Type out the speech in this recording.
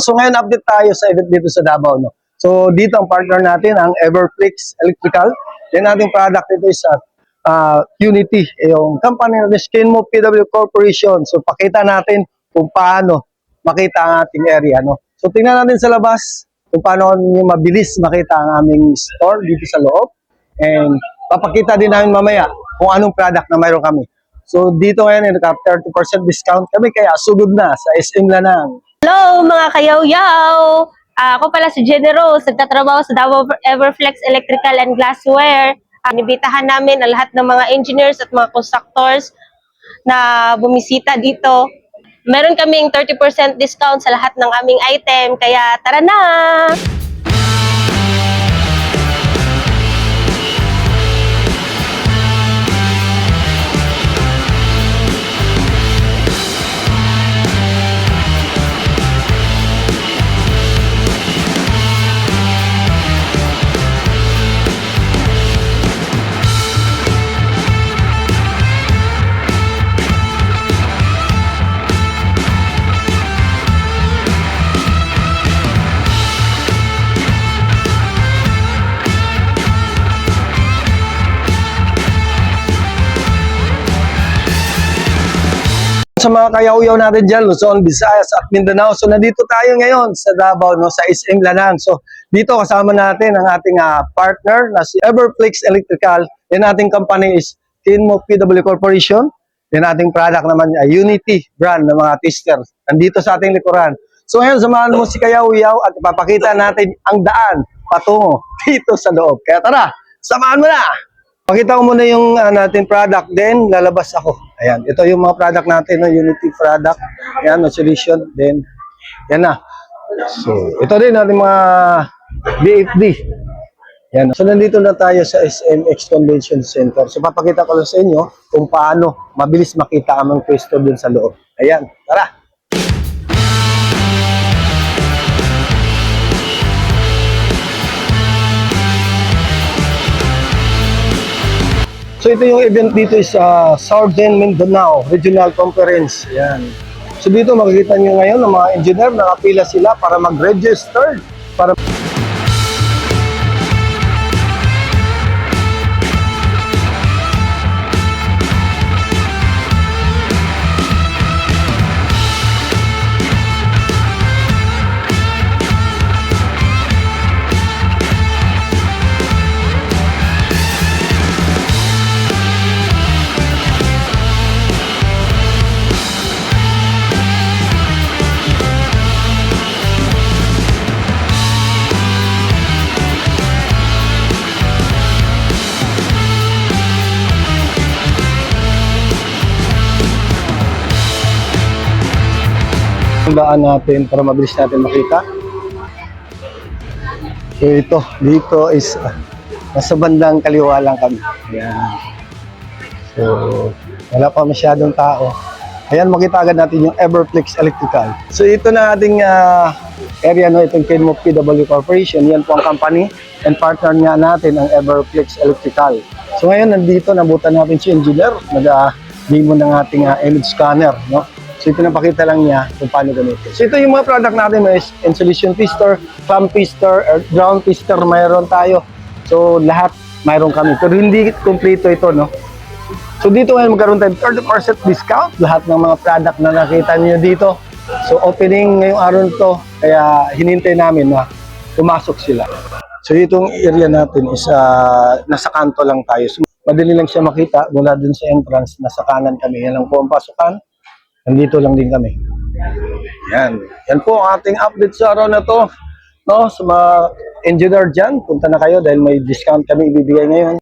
So ngayon update tayo sa event dito sa Davao, no? So dito ang partner natin, ang Everflex Electrical. Yan ating product dito is Unity, yung company ng Skinmo PW Corporation. So pakita natin kung paano makita ang ating area, no? So tingnan natin sa labas kung paano mabilis makita ang aming store dito sa loob. And papakita din namin mamaya kung anong product na mayroon kami. So dito ngayon, naka 30% discount kami, kaya sugod na sa SM Lanang. Hello mga kayaw-yaw! Ako pala si Jenny Rose, nagtatrabaho sa Davao Everflex Electrical and Glassware. Inibitahan namin ang lahat ng mga engineers at mga constructors na bumisita dito. Meron kaming 30% discount sa lahat ng aming item, kaya tara na! Sa mga kayaw-yaw natin dyan, Luzon, Visayas at Mindanao. So nandito tayo ngayon sa Davao, no, sa SM Lanang. So dito kasama natin ang ating partner na si Everflex Electrical. Yan ating company is Skinmo PW Corporation. Yan ating product naman Unity brand ng mga tester. Nandito sa ating likuran. So ngayon samahan mo si kayaw-yaw at ipapakita natin ang daan patungo dito sa loob. Kaya tara, samahan mo na! Pakita ko muna yung natin product, then lalabas ako. Ayan, ito yung mga product natin, no, Unity product. Ayan, no, solution, then yan na. So, ito din natin mga BFD. Ayan, so nandito na tayo sa SMX Convention Center. So papakita ko lang sa inyo kung paano mabilis makita ang mga pwesto dun sa loob. Ayan, tara! So ito yung event dito is Southern Mindanao Regional Conference. Yan. So dito makikita nyo ngayon ng mga engineer, nakapila sila para mag-register. Para daan natin para mabilis natin makita. So ito, dito is nasa bandang kaliwa lang kami. Ayan. So wala pa masyadong tao. Ayan, makita agad natin yung Everflex Electrical. So ito na ating area, no, itong Skinmo PW Corporation. Yan po ang company and partner nga natin ang Everflex Electrical. So ngayon nandito, nabutan natin si engineer, nag-demo ng ating image scanner, no? So ito napakita lang niya kung paano gamitin. So ito yung mga product natin, may insulation tester, clamp tester, ground tester, mayroon tayo. So lahat mayroon kami. Pero hindi kompleto ito, no? So dito ngayon magkaroon tayo 30% discount lahat ng mga product na nakita niyo dito. So opening ngayong araw to, kaya hinintay namin na pumasok sila. So itong area natin is nasa kanto lang tayo. So, madali lang siya makita mula dun sa entrance, nasa kanan kami. Yan lang po ang pasukan. Nandito lang din kami. Yan. Yan po ang ating update sa araw na to. No, sa mga engineer dyan, punta na kayo dahil may discount kami ibibigay ngayon.